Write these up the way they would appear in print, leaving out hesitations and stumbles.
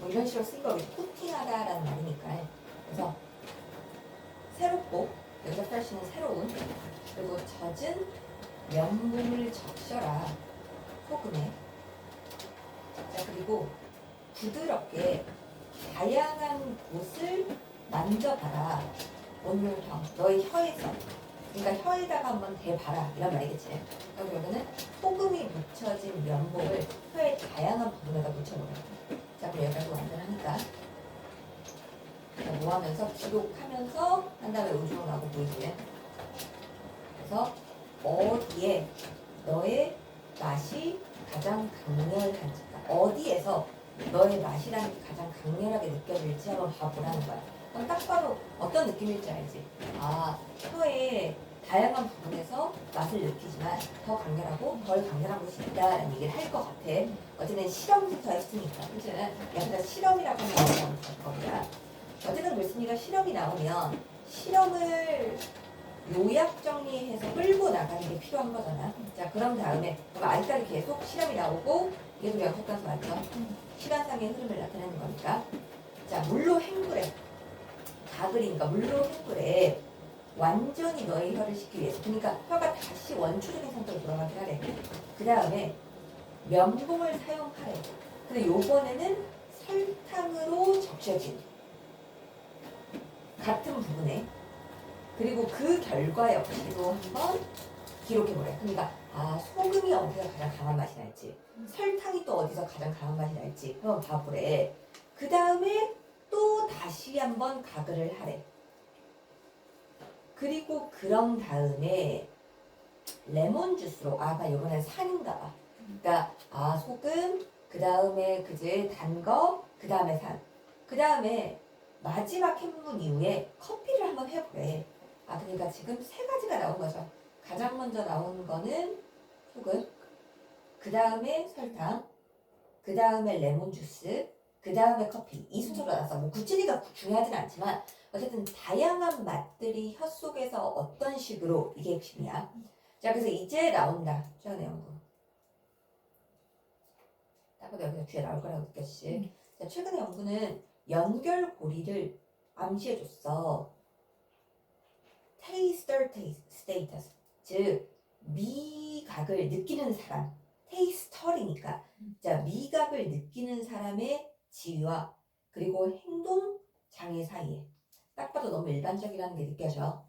뭐 이런 식으로 쓴 거겠죠. 코팅하다라는 말이니까. 그래서 새롭고, 여기서 프레시는 새로운, 그리고 젖은 면봉을 적셔라. 소금에. 자, 그리고 부드럽게 다양한 곳을 만져봐라. 온몸형, 너의 혀에서. 그러니까 혀에다가 한번 대봐라. 이런 말이겠지. 그럼 여기는 소금이 묻혀진 면봉을 혀의 다양한 부분에다 묻혀보라. 자, 그럼 여기까지 완전하니까. 뭐 하면서 기록하면서 한 다음에 우주로 나고 보이지. 그래서 어디에 너의 맛이 가장 강렬한지, 어디에서 너의 맛이라는 게 가장 강렬하게 느껴질지 한번 봐보라는 거야. 그럼 딱 봐도 어떤 느낌일지 알지? 아, 혀의 다양한 부분에서 맛을 느끼지만 더 강렬하고 덜 강렬한 곳이 있다라는 얘기를 할 것 같아. 어쨌든 실험부터 했으니까. 그치? 여기다 실험이라고 하면 될 겁니다. 어쨌든 글쓴이가 실험이 나오면 실험을 요약 정리해서 끌고 나가는 게 필요한 거잖아. 자, 그런 다음에 그럼 아직까지 계속 실험이 나오고 계속 연속단수 맞죠? 시간상의 흐름을 나타내는 거니까. 자, 물로 헹구래. 가글이니까 물로 헹구래. 완전히 너의 혀를 씻기 위해서. 그러니까 혀가 다시 원초적인 상태로 돌아가게 하래. 그 다음에 면봉을 사용하래. 근데 요번에는 설탕으로 적셔진 같은 부분에, 그리고 그 결과 역시도 한번 기록해보래. 그러니까 아, 소금이 어디서 가장 강한 맛이 날지, 설탕이 또 어디서 가장 강한 맛이 날지 한번 봐보래. 그 다음에 또 다시 한번 가글을 하래. 그리고 그런 다음에 레몬 주스로, 아까 요번엔 산인가 봐. 그러니까 아, 소금, 그 다음에 그제 단 거, 그 다음에 산, 그 다음에 마지막 햄문 이후에 커피를 한번 해보래. 아, 그러니까 지금 세 가지가 나온 거죠. 가장 먼저 나온 거는 소금, 그 다음에 설탕, 그 다음에 레몬 주스, 그 다음에 커피. 이 순서로 나왔어. 뭐 구체리가 중요하진 않지만 어쨌든 다양한 맛들이 혀 속에서 어떤 식으로, 이게 핵심이야. 자, 그래서 이제 나온다. 최근의 연구. 딱 봐도 여기서 뒤에 나올 거라고 느꼈지. 자, 최근의 연구는 연결고리를 암시해줬어. taster status, 즉 미각을 느끼는 사람, 테이스터리니까. 자, 미각을 느끼는 사람의 지위와 그리고 행동 장애 사이에. 딱 봐도 너무 일반적이라는 게 느껴져.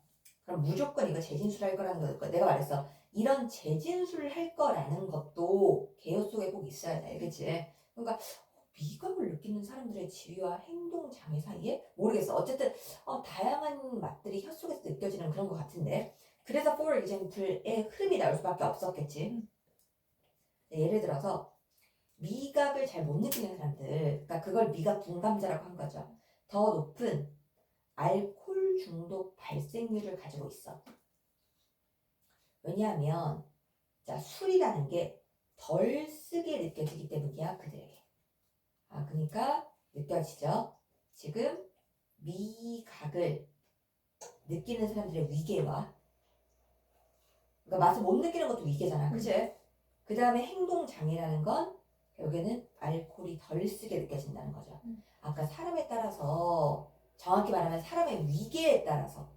그럼 무조건 이거 재진술을 할 거라는 거. 내가 말했어. 이런 재진술을 할 거라는 것도 개요 속에 꼭 있어야 돼. 그치? 그러니까 미각을 느끼는 사람들의 지위와 행동 장애 사이에? 모르겠어. 어쨌든 다양한 맛들이 혀 속에서 느껴지는 그런 것 같은데. 그래서 for example의 흐름이 나올 수밖에 없었겠지. 예를 들어서 미각을 잘 못 느끼는 사람들, 그러니까 그걸 미각 분감자라고 한 거죠. 더 높은 알코올 중독 발생률을 가지고 있어. 왜냐하면 자, 술이라는 게 덜 쓰게 느껴지기 때문이야, 그들에게. 아, 그러니까 느껴지죠? 지금 미각을 느끼는 사람들의 위계와, 그러니까 맛을 못 느끼는 것도 위계잖아, 그치? 그 다음에 행동장애라는 건 결국에는 알코올이 덜 쓰게 느껴진다는 거죠. 아까 사람에 따라서, 정확히 말하면 사람의 위계에 따라서,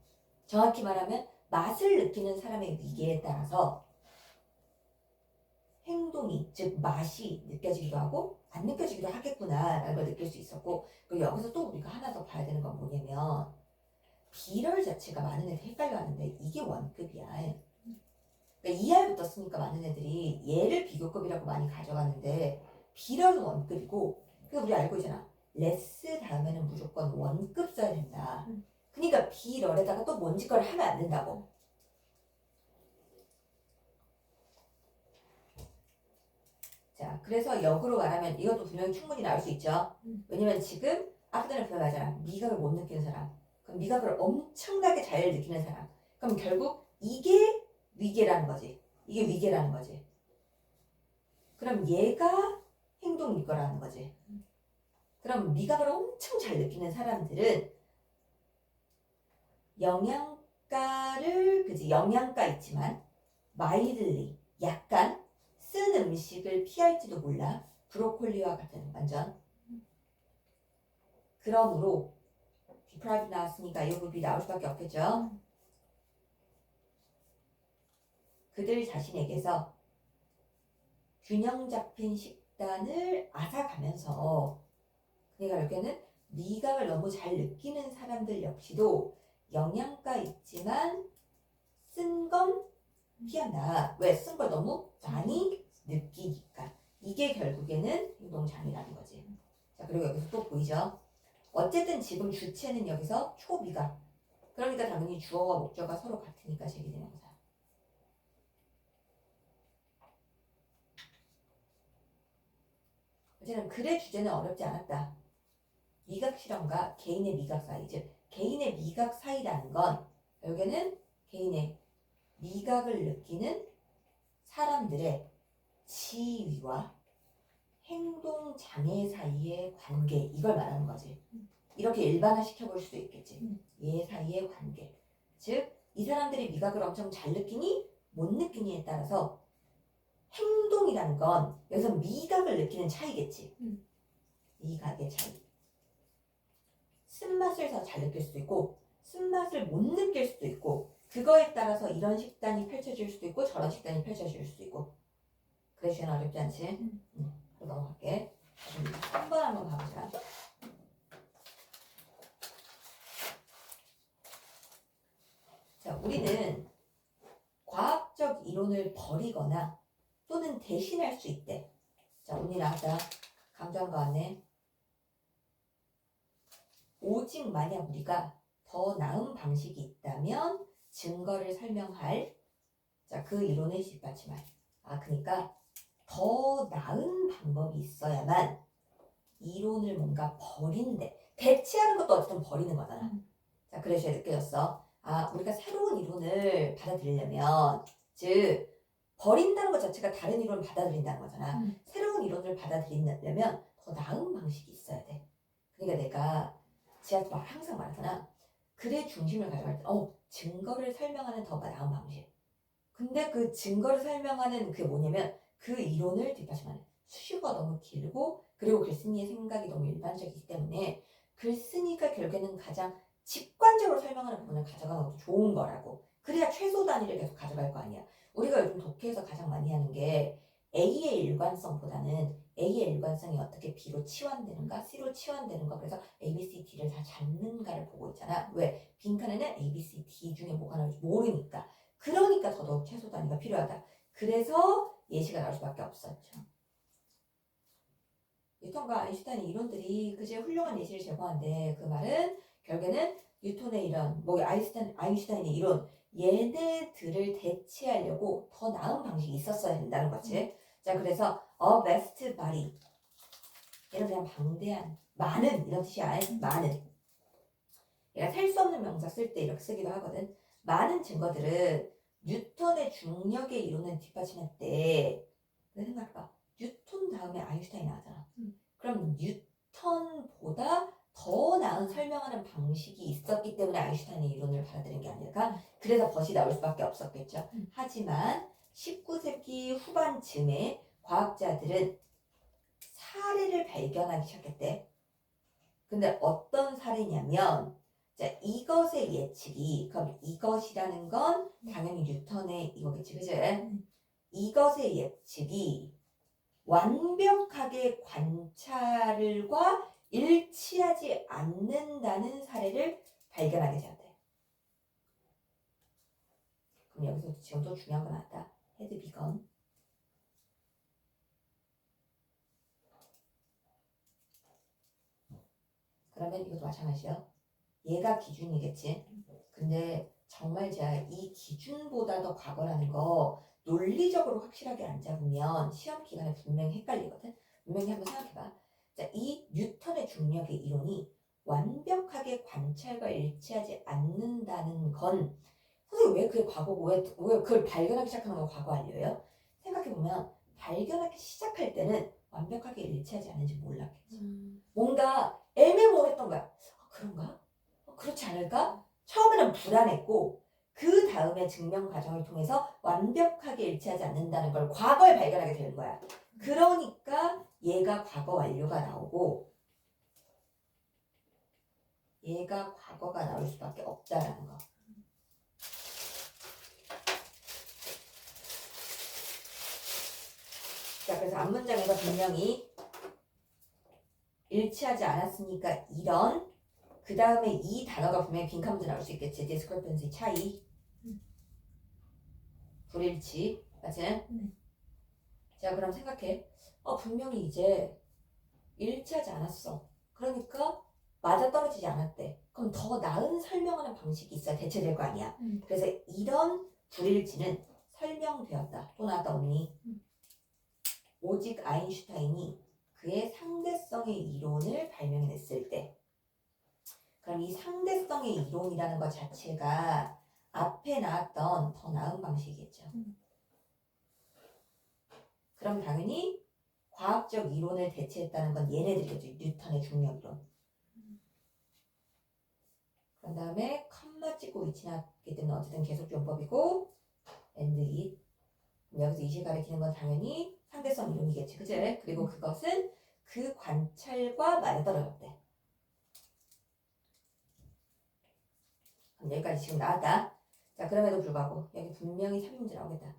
정확히 말하면 맛을 느끼는 사람의 위계에 따라서 행동이, 즉 맛이 느껴지기도 하고 안 느껴지기도 하겠구나라는 걸 느낄 수 있었고, 그리고 여기서 또 우리가 하나 더 봐야 되는 건 뭐냐면 비럴 자체가 많은 애들이 헷갈려하는데 이게 원급이야. 그러니까 ER부터 쓰니까 많은 애들이 얘를 비교급이라고 많이 가져가는데 비럴은 원급이고, 그래서 우리 알고 있잖아. 레스 다음에는 무조건 원급 써야 된다. 그러니까 비럴에다가 또 뭔지 걸 하면 안 된다고. 자, 그래서 역으로 말하면 이것도 분명히 충분히 나올 수 있죠. 왜냐면 지금 아까 전에 표현하잖아. 미각을 못 느끼는 사람. 그럼 미각을 엄청나게 잘 느끼는 사람. 그럼 결국 이게 위계라는 거지. 이게 위계라는 거지. 그럼 얘가 행동 이거라는 거지. 그럼 미각을 엄청 잘 느끼는 사람들은 영양가를, 그지, 영양가 있지만 mildly, 약간 쓴 음식을 피할지도 몰라. 브로콜리와 같은 완전. 그러므로 deprived 나왔으니까 이 부분이 나올 수밖에 없겠죠. 그들 자신에게서 균형 잡힌 식단을 앗아가면서 그러니까 여기는 미각을 너무 잘 느끼는 사람들 역시도 영양가 있지만 쓴 건 피한다. 왜? 쓴 걸 너무 많이 느끼니까. 이게 결국에는 행동장애라는 거지. 자, 그리고 여기서 또 보이죠? 어쨌든 지금 주체는 여기서 초미각. 그러니까 당연히 주어와 목적어가 서로 같으니까 제기대명사. 어쨌든 글의 주제는 어렵지 않았다. 미각 실험과 개인의 미각 사이, 즉 개인의 미각 사이라는 건 여기는 개인의 미각을 느끼는 사람들의 지위와 행동 장애 사이의 관계, 이걸 말하는 거지. 이렇게 일반화 시켜볼 수도 있겠지. 얘 사이의 관계. 즉 이 사람들이 미각을 엄청 잘 느끼니 못 느끼니에 따라서 행동이라는 건 여기서 미각을 느끼는 차이겠지. 미각의 차이. 쓴맛을 더 잘 느낄 수도 있고 쓴맛을 못 느낄 수도 있고 그거에 따라서 이런 식단이 펼쳐질 수도 있고 저런 식단이 펼쳐질 수도 있고. 그래 주제는 어렵지 않지? 그럼 넘어갈게. 3번 한번 가보자. 자, 우리는 과학적 이론을 버리거나 또는 대신할 수 있대. 자, 오늘 나왔다. 강조한 거 안에 오직 만약 우리가 더 나은 방식이 있다면 증거를 설명할 자, 그 이론을 뒷받침할. 그러니까 더 나은 방법이 있어야만 이론을 뭔가 버린대. 대체하는 것도 어쨌든 버리는 거잖아. 자, 그래서 느껴졌어. 우리가 새로운 이론을 받아들이려면 즉 버린다는 것 자체가 다른 이론을 받아들인다는 거잖아. 새로운 이론을 받아들이려면 더 나은 방식이 있어야 돼. 그러니까 내가 지하철 항상 말하잖아. 글의 중심을 가져갈 때 증거를 설명하는 더 나은 방식. 근데 그 증거를 설명하는 그게 뭐냐면 그 이론을 뒷받침하는 수식어가 너무 길고 그리고 글쓴이의 생각이 너무 일반적이기 때문에 글쓴이가 결국에는 가장 직관적으로 설명하는 부분을 가져가는 것도 좋은 거라고. 그래야 최소 단위를 계속 가져갈 거 아니야. 우리가 요즘 독해에서 가장 많이 하는 게 A의 일관성보다는 A의 일관성이 어떻게 B로 치환되는가, C로 치환되는가, 그래서 A, B, C, D를 다 잡는가를 보고 있잖아. 왜? 빈칸에는 A, B, C, D 중에 뭐가 나올지 모르니까. 그러니까 더더욱 최소 단위가 필요하다. 그래서 예시가 나올 수밖에 없었죠. 뉴턴과 아인슈타인의 이론들이 그제 훌륭한 예시를 제공하는데 그 말은 결국에는 뉴턴의 이론, 아인슈타인의 이론 얘네들을 대체하려고 더 나은 방식이 있었어야 된다는 거지. 자, 그래서 a vast body 얘는 그냥 방대한, 많은 이런 뜻이야. 많은. 얘가 셀 수 없는 명사 쓸 때 이렇게 쓰기도 하거든. 많은 증거들은 뉴턴의 중력의 이론을 뒷받침할 때 생각해봐. 뉴턴 다음에 아인슈타인이 나왔잖아. 그럼 뉴턴보다 더 나은 설명하는 방식이 있었기 때문에 아인슈타인의 이론을 받아들인 게 아닐까? 그래서 벗이 나올 수밖에 없었겠죠. 하지만 19세기 후반쯤에 과학자들은 사례를 발견하기 시작했대. 근데 어떤 사례냐면 자, 이것의 예측이 그럼 이것이라는 건 당연히 뉴턴의 이거겠지, 그치? 이것의 예측이 완벽하게 관찰과 일치하지 않는다는 사례를 발견하게 되었대. 그럼 여기서 지금 또 중요한 거 나왔다. 헤드 비건. 그러면 이것도 마찬가지죠. 얘가 기준이겠지. 근데 정말 제가 이 기준보다 더 과거라는 거 논리적으로 확실하게 안 잡으면 시험 기간에 분명히 헷갈리거든. 분명히 한번 생각해봐. 자, 이 뉴턴의 중력의 이론이 완벽하게 관찰과 일치하지 않는다는 건 선생님 왜 그게 과거고 왜 그걸 발견하기 시작하는 건 과거 아니에요? 생각해보면 발견하기 시작할 때는 완벽하게 일치하지 않는지 몰랐겠지. 뭔가 애매모호했던 거야. 그런가? 그렇지 않을까? 처음에는 불안했고 그 다음에 증명 과정을 통해서 완벽하게 일치하지 않는다는 걸 과거에 발견하게 되는 거야. 그러니까 얘가 과거 완료가 나오고 얘가 과거가 나올 수밖에 없다라는 거. 자, 그래서 앞문장에서 분명히 일치하지 않았으니까 이런, 그 다음에 이 단어가 분명히 빈칸문제 나올 수 있겠지. discrepancy, 차이, 불일치, 맞지? 자, 그럼 생각해. 분명히 이제 일치하지 않았어. 그러니까 맞아떨어지지 않았대. 그럼 더 나은 설명하는 방식이 있어야 대체될 거 아니야. 그래서 이런 불일치는 설명되었다. 또 나왔다 언니. 오직 아인슈타인이 그의 상대성의 이론을 발명했을 때, 그럼 이 상대성의 이론이라는 것 자체가 앞에 나왔던 더 나은 방식이겠죠. 그럼 당연히 과학적 이론을 대체했다는 건 얘네들이겠죠. 뉴턴의 중력 이론. 그 다음에 컴마 찍고 위치 나왔기 때문에 어쨌든 계속 용법이고 and it. 여기서 이시 가리키는 건 당연히 상대성 이론이겠지. 그치? 그리고 그것은 그 관찰과 맞아떨어졌대. 그럼 여기까지 지금 나왔다. 자, 그럼에도 불구하고 여기 분명히 3문제 나오겠다.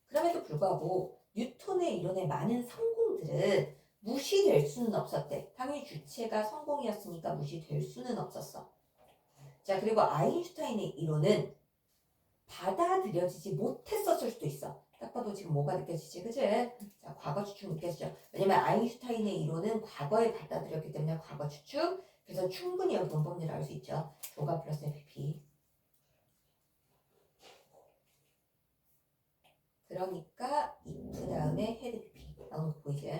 그럼에도 불구하고 뉴턴의 이론의 많은 성공들은 무시될 수는 없었대. 당연히 주체가 성공이었으니까 무시될 수는 없었어. 자, 그리고 아인슈타인의 이론은 받아들여지지 못했었을 수도 있어. 딱 봐도 지금 뭐가 느껴지지, 그치? 자, 과거 추측 느껴지죠? 왜냐면 아인슈타인의 이론은 과거에 받아들였기 때문에 과거 추측. 그래서 충분히 여기 문법문제를 알 수 있죠. 조가 플러스 FP. 그러니까 if 다음에 had PP 나오는 거 보이지?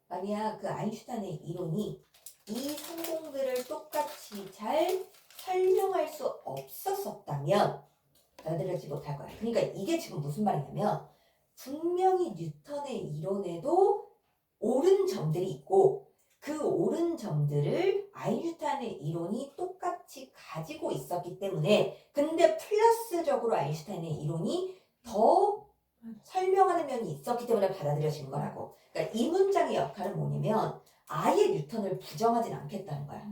만약 그 아인슈타인의 이론이 이 성공들을 똑같이 잘 설명할 수 없었다면 받아들여지지 못할 거야. 그러니까 이게 지금 무슨 말이냐면 분명히 뉴턴의 이론에도 옳은 점들이 있고 그 옳은 점들을 아인슈타인의 이론이 똑같이 가지고 있었기 때문에 근데 플러스적으로 아인슈타인의 이론이 더 설명하는 면이 있었기 때문에 받아들여진 거라고. 그러니까 이 문장의 역할은 뭐냐면 아예 뉴턴을 부정하진 않겠다는 거야.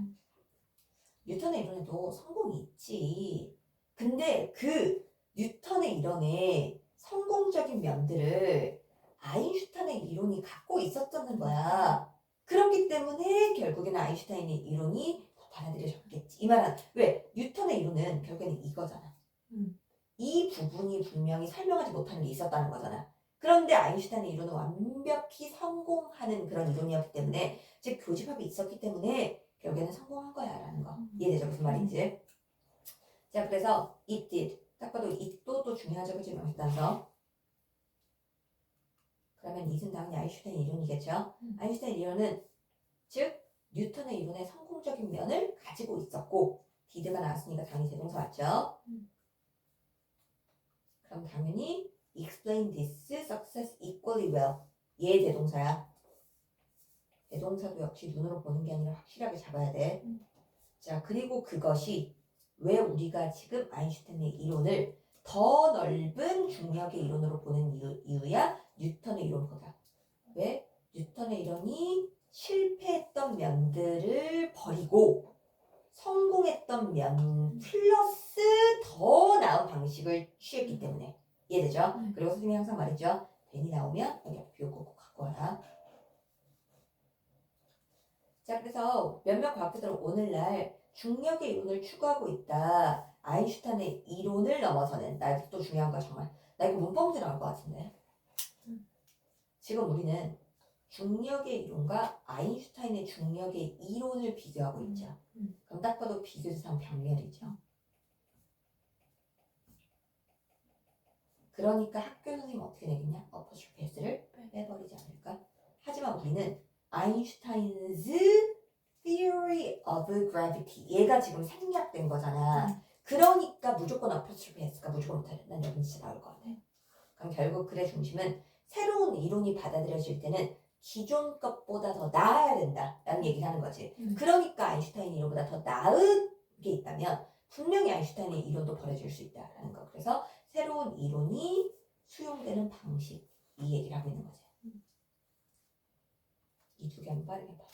뉴턴의 이론에도 성공이 있지. 근데 그 뉴턴의 이론에 성공적인 면들을 아인슈타인의 이론이 갖고 있었다는 거야. 그렇기 때문에 결국에는 아인슈타인의 이론이 더 받아들여졌겠지. 이 말은 왜? 뉴턴의 이론은 결국에는 이거잖아. 이 부분이 분명히 설명하지 못하는 게 있었다는 거잖아. 그런데 아인슈타인의 이론은 완벽히 성공하는 그런 이론이었기 때문에 즉 교집합이 있었기 때문에 결국에는 성공한 거야 라는 거. 이해되죠? 무슨 말인지. 자, 그래서 it did. 딱 봐도 it도 또 중요하죠. 그치? 명식단서. 그러면 it은 당연히 아인슈타인 이론이겠죠. 아인슈타인 이론은 즉 뉴턴의 이론의 성공적인 면을 가지고 있었고 did가 나왔으니까 당연히 대동사 맞죠? 그럼 당연히 explain this success equally well. 얘 대동사야. 대동사도 역시 눈으로 보는 게 아니라 확실하게 잡아야 돼. 자, 그리고 그것이 왜 우리가 지금 아인슈타인의 이론을 더 넓은 중력의 이론으로 보는 이유야 뉴턴의 이론보다. 왜? 뉴턴의 이론이 실패했던 면들을 버리고 성공했던 면 플러스 더 나은 방식을 취했기 때문에. 이해되죠? 그리고 선생님이 항상 말했죠. 벤이 나오면 여기 비교 꼭 갖고 와라. 자, 그래서 몇몇 과학자들은 오늘날 중력의 이론을 추구하고 있다. 아인슈타인의 이론을 넘어서는. 나 또 중요한 거 정말. 나 이거 문법문제 나올 것 같은데. 지금 우리는 중력의 이론과 아인슈타인의 중력의 이론을 비교하고 있죠. 그럼 딱 봐도 비교대상 병렬이죠. 그러니까 학교 선생님 어떻게 되겠냐? 어퍼스트로피 S를 빼버리지 않을까? 하지만 우리는 아인슈타인's theory of gravity 얘가 지금 생략된 거잖아. 그러니까 무조건 어퍼스트로피 S가 무조건 못해. 난 여기 진짜 나올 것 같아. 그럼 결국 글의 중심은 새로운 이론이 받아들여질 때는 기존 것보다 더 나아야 된다라는 얘기를 하는 거지. 그러니까 아인슈타인 이론보다 더 나은 게 있다면 분명히 아인슈타인의 이론도 버려질 수 있다라는 거. 그래서 새로운 이론이 수용되는 방식 이 얘기를 하고 있는 거지. 이 두 개 한번 빠르게 봐.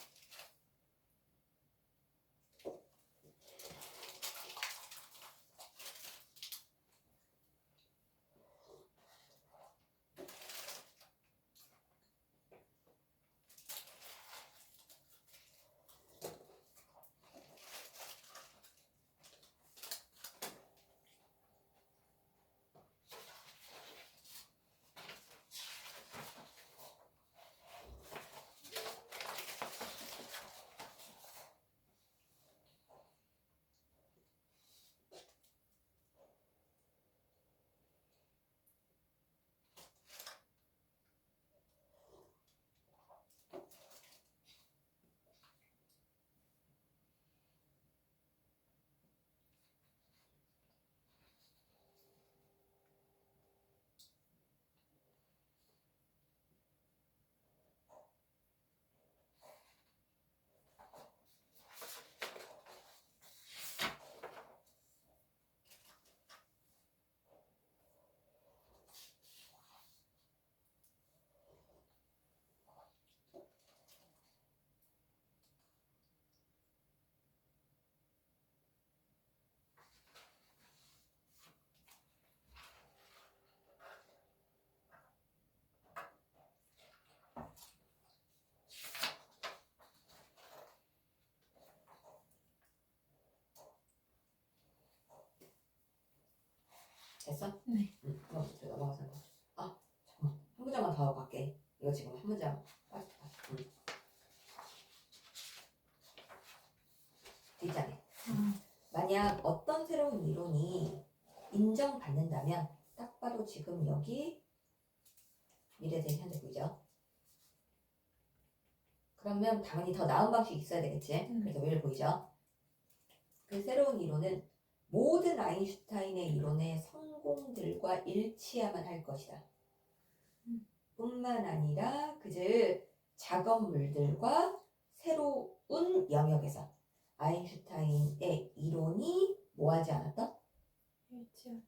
됐어? 네. 그럼 이제 넘어가서 해봐. 아, 잠깐만. 한 문장만 더 하고 갈게. 이거 지금 한 문장 빠졌다. 뒷장에. 만약 어떤 새로운 이론이 인정받는다면 딱 봐도 지금 여기 미래대인 현대구죠. 그러면 당연히 더 나은 방식이 있어야 되겠지. 그래서 왜 보이죠? 그 새로운 이론은 모든 아인슈타인의 이론의 성공들과 일치야만 할 것이다. 뿐만 아니라 그즉 작업물들과 새로운 영역에서 아인슈타인의 이론이 뭐하지 않았다? 일치하지.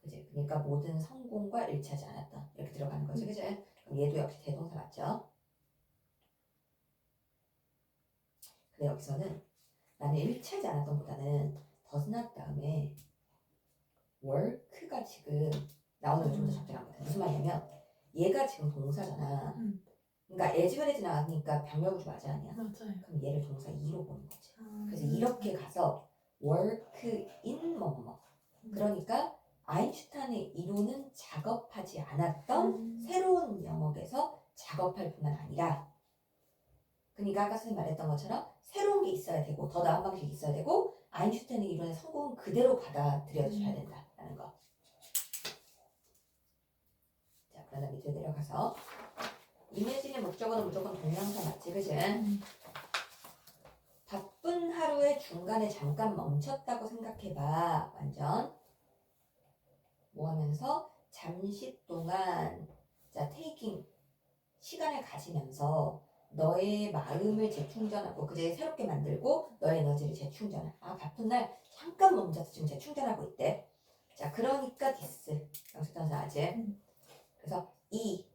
그지? 그러니까 모든 성공과 일치하지 않았다. 이렇게 들어가는 거지, 그지? 그럼 얘도 역시 대동사 맞죠? 근데 여기서는 나는 일치하지 않았던 보다는 does not 다음에 work가 지금 나오는 게 좀 더 적절한 거다. 무슨 말이냐면 얘가 지금 동사잖아. 그러니까 as가되지 나가니까 병렬구조 맞아 아니야? 맞아요. 그럼 얘를 동사 2로 보는 거지. 아, 그래서 이렇게 가서 work in 뭐뭐. 그러니까 아인슈타인의 이론은 작업하지 않았던 새로운 영역에서 작업할 뿐만 아니라, 그러니까 아까 선생님 말했던 것처럼 새로운 게 있어야 되고 더 나은 방식이 있어야 되고 아인슈타인의 이론의 성공은 그대로 받아들여줘야 된다라는 거. 자, 그러다 밑으로 내려가서 이미지의 목적어는 무조건 동명사 맞지, 그지? 바쁜 하루의 중간에 잠깐 멈췄다고 생각해봐. 완전 뭐 하면서 잠시 동안 자 테이킹 시간을 가지면서 너의 마음을 재충전하고 그제 새롭게 만들고 너의 에너지를 재충전해. 아, 바쁜 날 잠깐 멈춰서 지금 재충전하고 있대. 자, 그러니까 디스 영수동사 아재. 그래서 이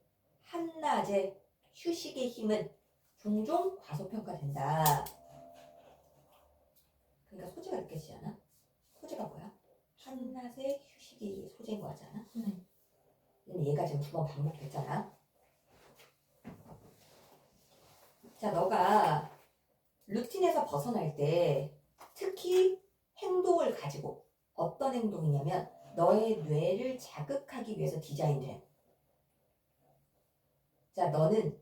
한낮의 휴식의 힘은 종종 과소평가된다. 그러니까 소재가 느껴지지 않아? 소재가 뭐야? 한낮의 휴식이 소재인 거 같잖아? 네. 얘가 지금 두 번 반복됐잖아. 자, 너가 루틴에서 벗어날 때 특히 행동을 가지고 어떤 행동이냐면 너의 뇌를 자극하기 위해서 디자인된. 자, 너는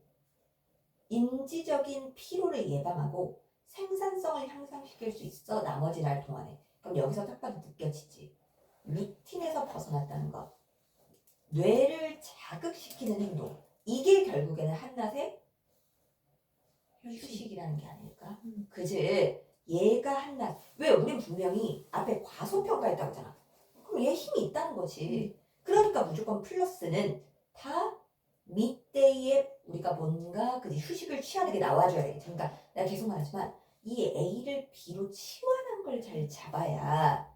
인지적인 피로를 예방하고 생산성을 향상시킬 수 있어. 나머지 날 동안에. 그럼 여기서 딱 봐도 느껴지지. 루틴에서 벗어났다는 것. 뇌를 자극시키는 행동. 이게 결국에는 한낮의 휴식이라는 게 아닐까? 그지? 얘가 한낮. 왜? 우린 분명히 앞에 과소평가했다고 했잖아. 그럼 얘 힘이 있다는 거지. 그러니까 무조건 플러스는 다 밑대에 우리가 뭔가 그지 휴식을 취하는 게 나와줘야 되겠지. 그러니까 내가 계속 말하지만 이 A를 B로 치환한 걸 잘 잡아야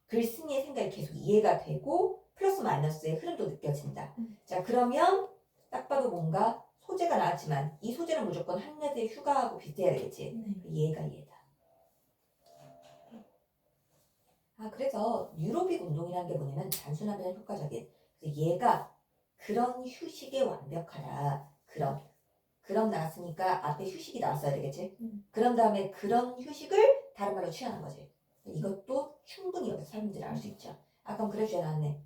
글쓴이의 생각이 계속 이해가 되고 플러스 마이너스의 흐름도 느껴진다. 자, 그러면 딱 봐도 뭔가 소재가 나왔지만 이 소재는 무조건 한낮에 휴가하고 비슷해야 되겠지. 얘가 얘다. 아, 그래서 뉴로빅 운동이라는 게 뭐냐면 단순하면 효과적인. 그래서 얘가 그런 휴식에 완벽하다. 그런 나왔으니까 앞에 휴식이 나왔어야 되겠지. 그런 다음에 그런 휴식을 다른 말로 취하는 거지. 이것도 충분히 여기서 설문지를 알 수 있죠. 아, 그럼 그래줘야 나왔네.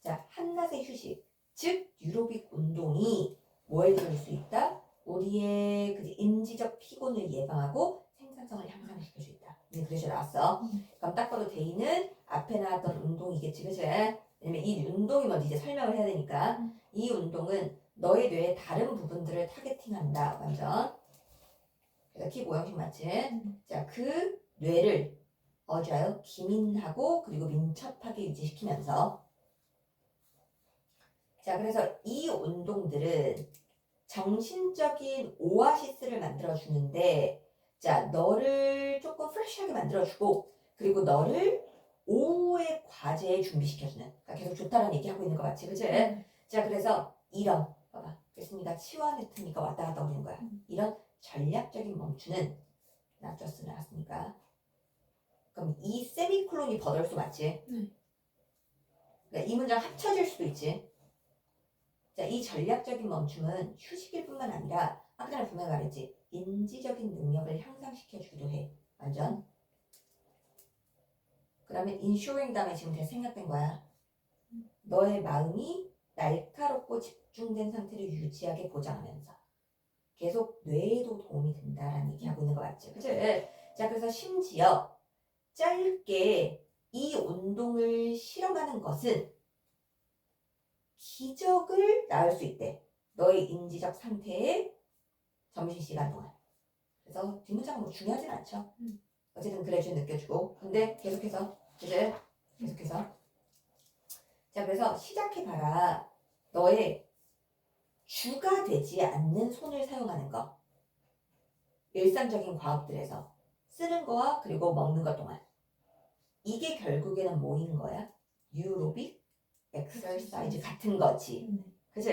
자, 한낮의 휴식. 즉 뉴로빅 운동이 뭐에 들을 수 있다? 우리의 그 인지적 피곤을 예방하고 생산성을 향상시킬 수 있다. 그래서 나왔어. 그럼 딱 봐도 데이는 앞에 나왔던 운동이겠지, 그치? 왜냐면 이 운동이 먼저 이제 설명을 해야 되니까 이 운동은 너의 뇌의 다른 부분들을 타겟팅한다, 완전. 그래서 키 모형식 맞지? 자, 그 뇌를 어자요 기민하고 그리고 민첩하게 유지시키면서 자, 그래서 이 운동들은 정신적인 오아시스를 만들어주는데 자, 너를 조금 프레시하게 만들어주고 그리고 너를 오후의 과제에 준비시켜주는 그러니까 계속 좋다라는 얘기하고 있는 거 맞지? 그치? 자, 그래서 이런 봐봐. 그랬습니까? 치와네트니까 왔다 갔다 오는 거야. 이런 전략적인 멈추는 나왔으니까 그럼 이 세미콜론이 버덜수 맞지? 그러니까 이 문장 합쳐질 수도 있지. 자, 이 전략적인 멈춤은 휴식일 뿐만 아니라 아까 전에 분명히 말했지. 인지적인 능력을 향상시켜주기도 해. 완전. 그러면 ensuring 다음에 지금 계속 생략된 거야. 너의 마음이 날카롭고 집중된 상태를 유지하게 보장하면서 계속 뇌에도 도움이 된다라는 얘기하고 있는 거 맞지? 그치? 자, 그래서 심지어 짧게 이 운동을 실험하는 것은 기적을 낳을 수 있대. 너의 인지적 상태의 점심시간 동안. 그래서 뒷문장은 뭐 중요하진 않죠. 어쨌든 그래 좀 느껴주고. 근데 계속해서 이제 계속해서 자, 그래서 시작해봐라. 너의 주가 되지 않는 손을 사용하는 거. 일상적인 과업들에서 쓰는 거와 그리고 먹는 것 동안. 이게 결국에는 뭐인 거야? 유로빅 엑서사이즈 같은 거지. 그치?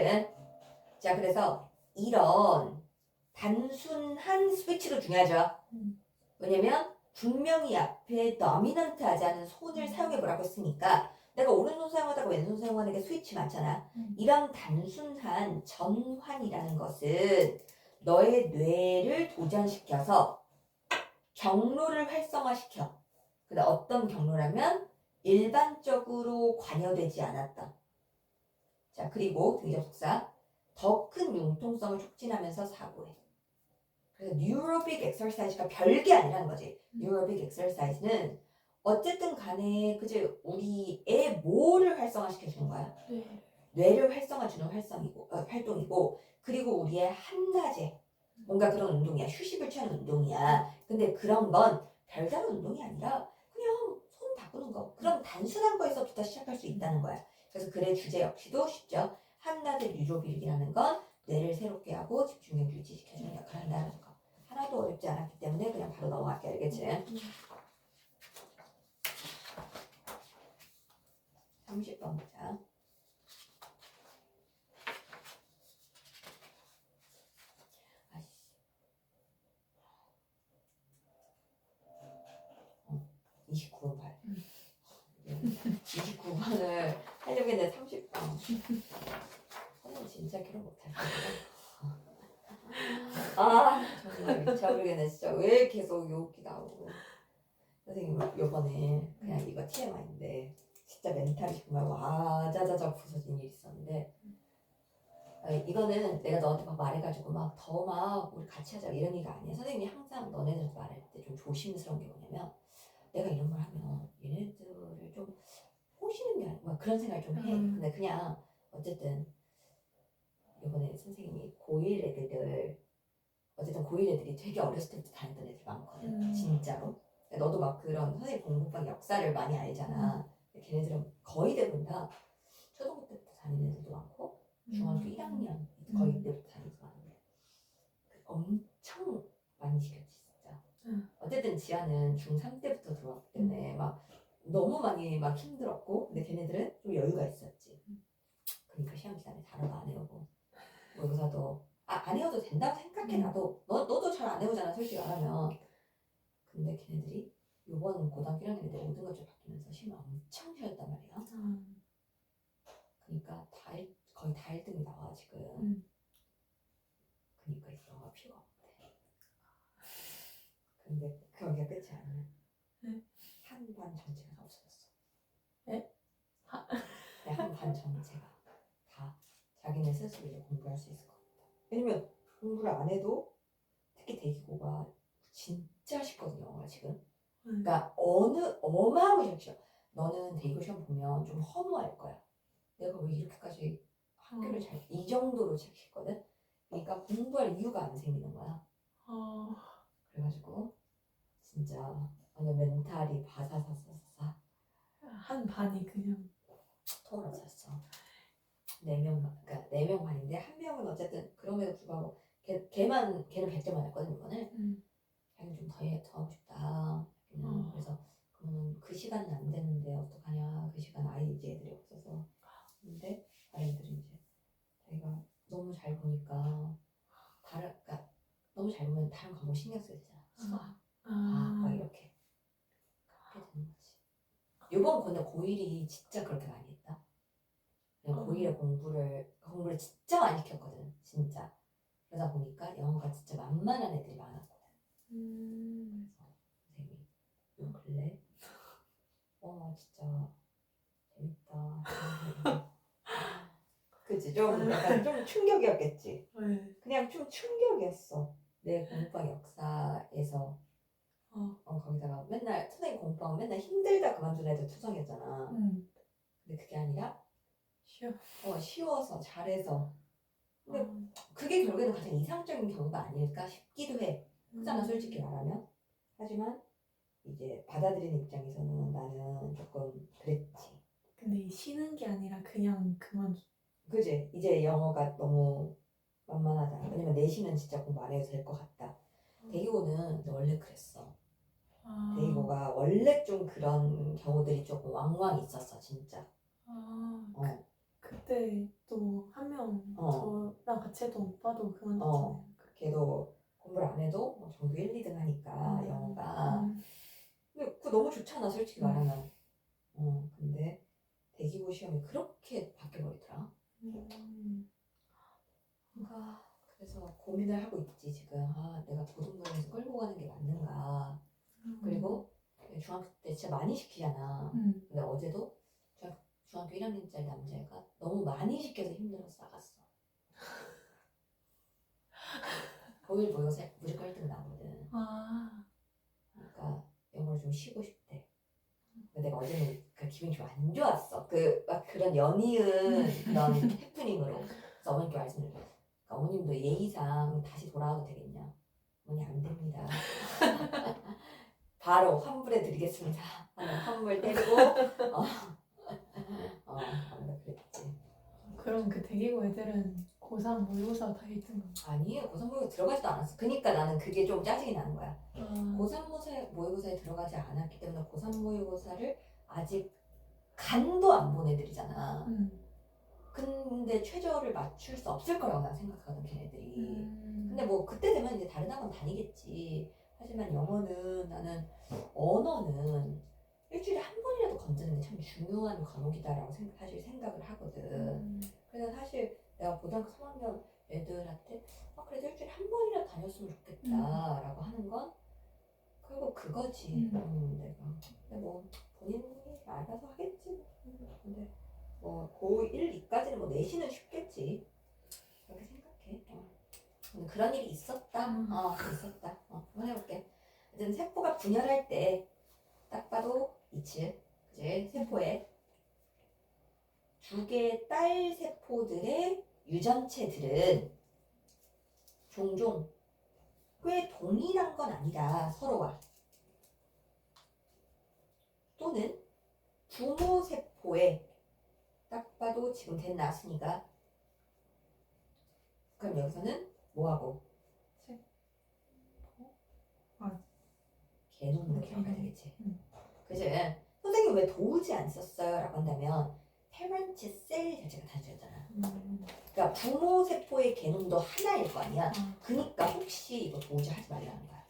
자, 그래서 이런 단순한 스위치도 중요하죠. 왜냐면 분명히 앞에 도미넌트 하지 않은 손을 사용해보라고 했으니까 내가 오른손 사용하다가 왼손 사용하는 게 스위치 많잖아. 이런 단순한 전환이라는 것은 너의 뇌를 도전시켜서 경로를 활성화시켜. 근데 어떤 경로라면 일반적으로 관여되지 않았던. 자, 그리고 등접속사 더 큰 융통성을 촉진하면서 사고해. 그래서 뉴로빅 엑서사이즈가 별게 아니라는 거지. 뉴로빅 엑서사이즈는 어쨌든 간에 그제 우리의 뭐를 활성화시켜 주는 거야? 뇌를 활성화 주는 활동이고 그리고 우리의 한낮에 뭔가 그런 운동이야. 휴식을 취하는 운동이야. 근데 그런 건 별다른 운동이 아니라 그냥 손 바꾸는 거. 그런 단순한 거에서부터 시작할 수 있다는 거야. 그래서 글의 주제 역시도 쉽죠. 한낮의 뉴로빅이라는 건 뇌를 새롭게 하고 집중력 유지시켜주는 역할을 한다는 거. 하나도 어렵지 않았기 때문에 그냥 바로 넘어갈게. 알겠지? 30번 보자. 아이씨. 29번 봐야 돼. 29번을 하려고 했는데 30번. 선생님 진짜 결혼 못할 거야. 아, 정말 미쳐버리겠네. 진짜 왜 계속 욕이 나오고. 선생님 요번에 그냥 이거 TMI인데 진짜 멘탈이 정말 와자자자 부서진 일이 있었는데 이거는 내가 너한테 막 말해가지고 막 더 막 우리 같이 하자 이런 얘기가 아니야. 선생님이 항상 너네들한테 말할 때 좀 조심스러운 게 뭐냐면 내가 이런 걸 하면 얘네들을 좀 꼬시는 게 아니고 그런 생각을 좀 해. 근데 그냥 어쨌든 이번에 선생님이 고1 애들 어쨌든 고1 애들이 되게 어렸을 때부터 다녔던 애들 많거든. 진짜로. 너도 막 그런 선생님 공부방 역사를 많이 알잖아. 걔네들은 거의 대부분 다 초등부 때부터 다니는 애들도 많고 중학교 1학년 거의 때부터 다니는 애들도 많은데 엄청 많이 시켰지 진짜. 어쨌든 지아는 중3 때부터 들어왔기 때문에 막 너무 많이 막 힘들었고 근데 걔네들은 좀 여유가 있었지. 그러니까 시험 기간에 단어도 안 외우고 모의고사도 안 외워도 된다고 생각해 나도. 너도 잘 안 외우잖아 솔직히 말하면. 근데 걔네들이 요번 고등학교 1학년 애들 모든 것좀 바뀌면서 시험 엄청 쉬웠단 말이야. 그러니까 거의 다 1등이 나와 지금. 그러니까 이 영어가 필요가 없대. 근데 거기가 끝이 아니야. 한 반 전체가 다 없어졌어. 네? 한 반 전체가 다 자기네 스스로 이제 공부할 수 있을 것 같다. 왜냐면 공부를 안 해도 특히 대기고가 진짜 쉽거든요 영어가 지금. 그러니까 어마무시하게 쉬워. 너는 대기고 시험 보면 좀 허무할 거야. 내가 왜 이렇게까지 학교를 이 정도로 쉽거든. 그러니까 공부할 이유가 안 생기는 거야. 그래가지고 진짜 완전 멘탈이 바사사사사. 한 반이 그냥 통을 없었어. 4명, 그러니까 4명 반인데 한 명은 어쨌든 그럼에도 불구하고 걔는 100점 맞았거든 이번에. 자기는 좀 더 하고 싶다. 그래서 그러면 그 시간은 안 되는데 어떡하냐. 그 시간 아예 이제 애들이 없어서. 근데 다른 애들은 이제 자기가 너무 잘 보니까 그러니까 너무 잘 보면 다른 과목 신경 써야 되잖아. 수학, 과학 막 이렇게. 그렇게 되는 거지. 요번 근데 고1이 진짜 그렇게 많이 했다. 그냥 고1에 공부를 진짜 많이 시켰거든. 진짜. 그러다 보니까 영어가 진짜 만만한 애들이 많았거든. 그래서 선생님이 요 근래 진짜 재밌다. 그치? 좀 약간 좀 충격이었겠지. 그냥 좀 충격이었어. 내 공부방 역사에서 거기다가 맨날 선생님 공부하면 맨날 힘들다 그만둔 애들 투성이었잖아. 근데 그게 아니라 쉬워서 잘해서. 근데 그게 결국에는 가장 이상적인 경우가 아닐까 싶기도 해. 그잖아 솔직히 말하면. 하지만 이제 받아들이는 입장에서는 나는 조금 그랬지. 근데 쉬는 게 아니라 그냥 그지? 이제 영어가 너무 만만하다. 왜냐면 내신은 진짜 공부 안 해도 될 것 같다. 대기고는 원래 그랬어. 대기고가 원래 좀 그런 경우들이 조금 왕왕 있었어 진짜. 그때 또 한 명 저랑 같이 했던 오빠도 그만뒀잖아요. 걔도 공부를 안 해도 뭐 전교 1, 2등 하니까 영어가. 근데 그거 너무 좋잖아 솔직히 말하면. 근데 대기고 시험이 그렇게 바뀌어버리더라. 그래서 고민을 하고 있지 지금. 내가 고등부에서 끌고 가는 게 맞는가. 그리고 중학교 때 진짜 많이 시키잖아. 근데 어제도 중학교 1학년짜리 남자애가 너무 많이 시켜서 힘들어서 나갔어. 고1 모의고사 무조건 1등 나거든. 그러니까 영어를 좀 쉬고 싶대. 근데 내가 어제는 그 기분이 좀 안 좋았어. 막 그런 연이은 그런 해프닝으로. 그래서 어머님께 말씀드렸어. 그러니까 어머님도 예의상 다시 돌아와도 되겠냐? 어머니 안 됩니다. 바로 환불해 드리겠습니다. 환불 때리고 아무래도 그랬지. 그럼 그 대기고 애들은 고3 모의고사 다 1등? 아니 고3 모의고사 들어가지도 않았어. 그러니까 나는 그게 좀 짜증이 나는 거야. 고3 모의고사에 들어가지 않았기 때문에 고3 모의고사를 아직 간도 안 본 애들이잖아. 근데 최저를 맞출 수 없을 거라고 난 생각하거든 걔네들이. 근데 뭐 그때 되면 이제 다른 학원 다니겠지. 하지만 영어는 나는 언어는 일주일에 한 번이라도 건드는 게 참 중요한 과목이다라고 사실 생각을 하거든. 그래서 사실 내가 고등학교 3학년 애들한테 그래도 일주일에 한 번이라도 다녔으면 좋겠다라고 하는 건 결국 그거지. 내가. 근데 뭐 본인이 알아서 하겠지. 근데 뭐 고1, 2까지는 뭐 내신은 쉽겠지. 그렇게 생각해. 근데 그런 일이 있었다. 있었다. 한번 해볼게. 어쨌든 세포가 분열할 때 딱 봐도 이츠, 그지? 세포에 두 개의 딸 세포들의 유전체들은 종종 꽤 동일한 건 아니다. 서로가. 또는 부모 세포에 딱 봐도 지금 된 나순이가 그럼 여기서는 뭐하고? 개놈으로 기억해야 되겠지. 그지? 선생님 왜 도우지 안 썼어요? 라고 한다면 parent cell 자체가 단수였잖아. 그러니까 부모 세포의 개념도 하나일 거 아니야. 그러니까 혹시 이거 도우지 하지 말라는 거야.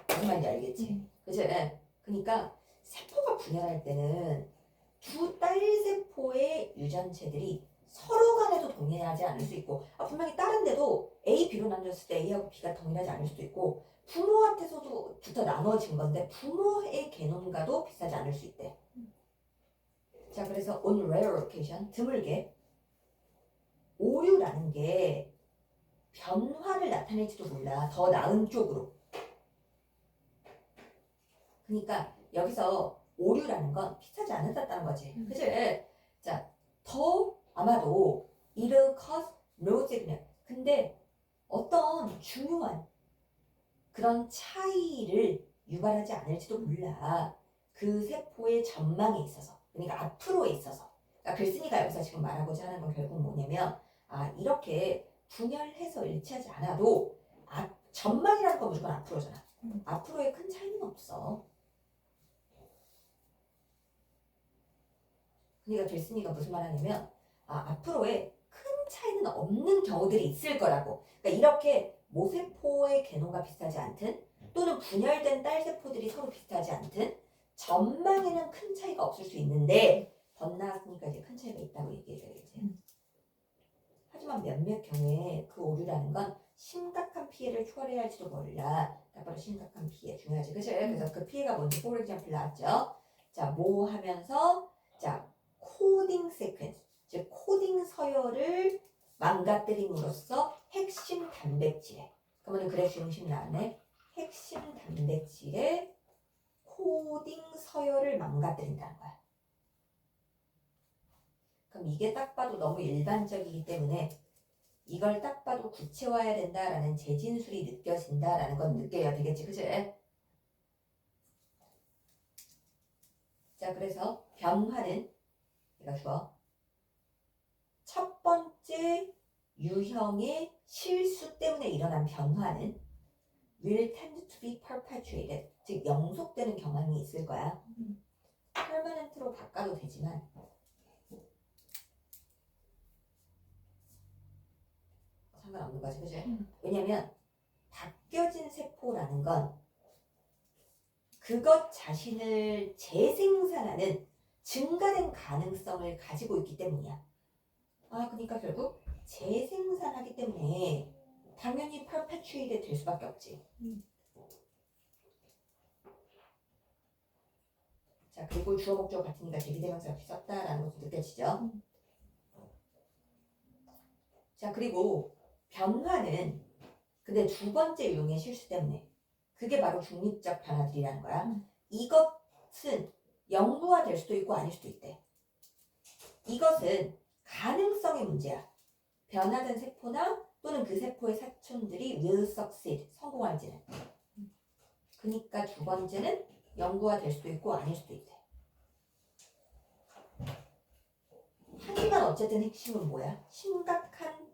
무슨 말인지 알겠지? 그치? 그러니까 세포가 분열할 때는 두 딸 세포의 유전체들이 서로 간에도 동일하지 않을 수 있고 분명히 다른데도 A, B로 나뉘었을 때 A하고 B가 동일하지 않을 수도 있고 부모한테서부터 나눠진 건데 부모의 개념과도 비슷하지 않을 수 있대. 자, 그래서 on rare occasion, 드물게 오류라는 게 변화를 나타낼지도 몰라. 더 나은 쪽으로. 그러니까 여기서 오류라는 건 비슷하지 않았다는 거지. 그치? 자, 더 아마도 it'll cause no signal. 근데 어떤 중요한 그런 차이를 유발하지 않을지도 몰라. 그 세포의 전망에 있어서. 그러니까 앞으로에 있어서. 그러니까 글쓴이가 여기서 지금 말하고자 하는 건 결국 뭐냐면 이렇게 분열해서 일치하지 않아도 전망이라는 건 무조건 앞으로잖아. 앞으로의 큰 차이는 없어. 그러니까 글쓴이가 무슨 말 하냐면 앞으로의 큰 차이는 없는 경우들이 있을 거라고. 그러니까 이렇게 모세포의 개념과 비슷하지 않든 또는 분열된 딸세포들이 서로 비슷하지 않든 전망에는 큰 차이가 없을 수 있는데 덧나왔으니까 이제 큰 차이가 있다고 얘기해줘야겠지. 하지만 몇몇 경우에 그 오류라는 건 심각한 피해를 초래해야 할지도 몰라. 바로 심각한 피해 중요하지. 그치? 그래서 그 피해가 뭔지 for example 나왔죠. 자, 뭐 하면서 자, 코딩 시퀀스, 즉 코딩 서열을 망가뜨림으로써 핵심 단백질에, 그러면 그래 중심 나왔네. 핵심 단백질의 코딩 서열을 망가뜨린다는 거야. 그럼 이게 딱 봐도 너무 일반적이기 때문에 이걸 딱 봐도 구체화해야 된다라는 재진술이 느껴진다라는 건 느껴야 되겠지, 그치? 자, 그래서 변화는 내가 주어 첫 번째 유형의 실수 때문에 일어난 변화는 will tend to be perpetuated, 즉 영속되는 경향이 있을 거야. permanent로 바꿔도 되지만 상관없는 거지, 그치? 왜냐면 바뀌어진 세포라는 건 그것 자신을 재생산하는 증가된 가능성을 가지고 있기 때문이야. 그러니까 결국 재생산하기 때문에 당연히 perpetuated 될 수밖에 없지. 자, 그리고 주어 목적 같으니까 대비대명사 역시 썼다라는 것도 느껴지죠. 자, 그리고 변화는 근데 두 번째 유형의 실수 때문에 그게 바로 중립적 변화들이라는 거야. 이것은 영구화될 수도 있고 아닐 수도 있대. 이것은 가능성의 문제야. 변화된 세포나 또는 그 세포의 사촌들이 will succeed, 성공할지는. 그러니까 두 번째는 영구화될 수도 있고 아닐 수도 있대. 하지만 어쨌든 핵심은 뭐야? 심각한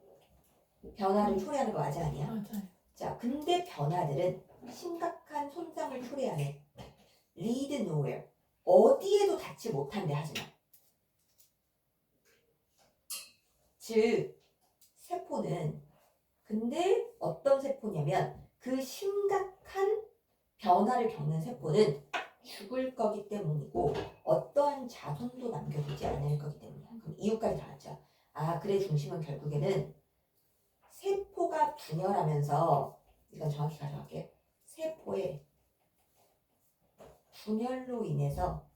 변화를 초래하는 거 맞아 아니야? 맞아요. 자, 근데 변화들은 심각한 손상을 초래하는 lead nowhere, 어디에도 닿지 못한대. 하지만 즉 세포는 근데 어떤 세포냐면 그 심각한 변화를 겪는 세포는 죽을 거기 때문이고 어떠한 자손도 남겨두지 않을 거기 때문이야. 그럼 이유까지 나왔죠. 그래 중심은 결국에는 세포가 분열하면서 이건 정확히 가져갈게. 세포의 분열로 인해서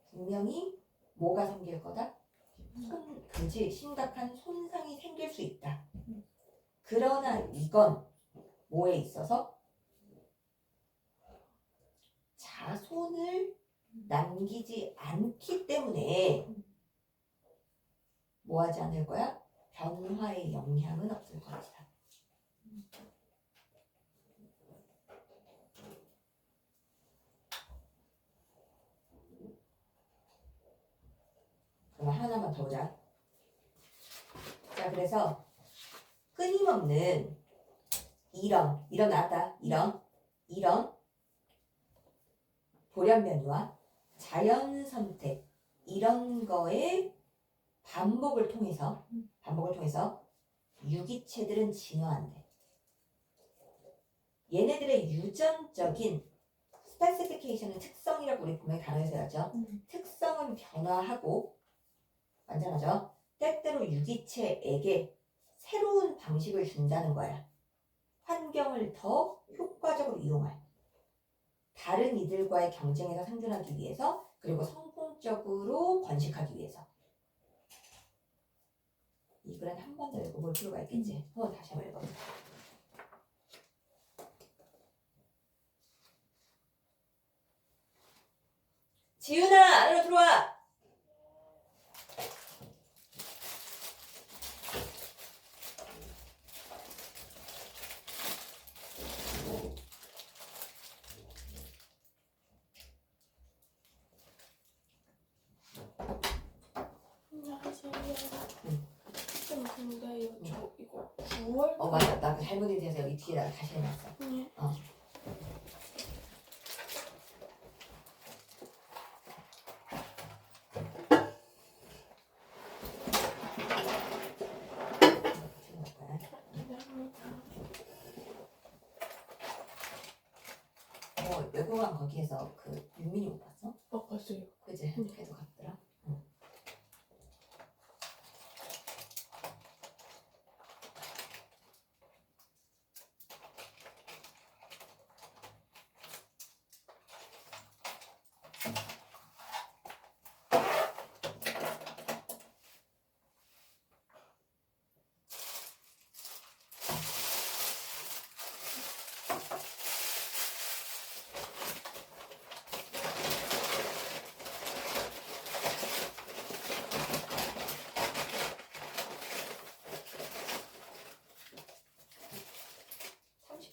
분명히 뭐가 생길 거다? 그지 심각한 손상이 생길 수 있다. 그러나 이건 뭐에 있어서 자손을 남기지 않기 때문에 뭐하지 않을 거야? 변화의 영향은 없을 것이다. 그럼 하나만 더 보자. 자, 그래서 끊임없는 이런 나왔다. 이런 돌연변이와 자연 선택 이런 거의 반복을 통해서 유기체들은 진화한대. 얘네들의 유전적인 스페시피케이션은 특성이라고 우리 분명히 단어에서 배웠죠. 특성은 변화하고 완전하죠. 때때로 유기체에게 새로운 방식을 준다는 거야. 환경을 더 효과적으로 이용할. 다른 이들과의 경쟁에서 생존하기 위해서, 그리고 성공적으로 번식하기 위해서. 이 글은 한 번 더 읽어볼 필요가 있겠지. 한번 다시 한번 읽어보자. 지윤아, 안으로 들어와. 안녕하세요. 응. 근데 저 이거 9월? 맞아. 나 잘못이 돼서 여기 뒤에다 다시 해놨어. 네. 외국왕 거기에서 그 윤민이 못 봤어? 봤어요. 그지? 걔도 갔더라. 응.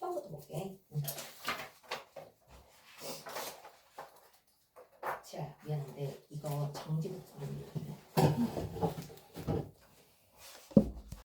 번부터 볼게. 자, 미안한데 이거 정지부터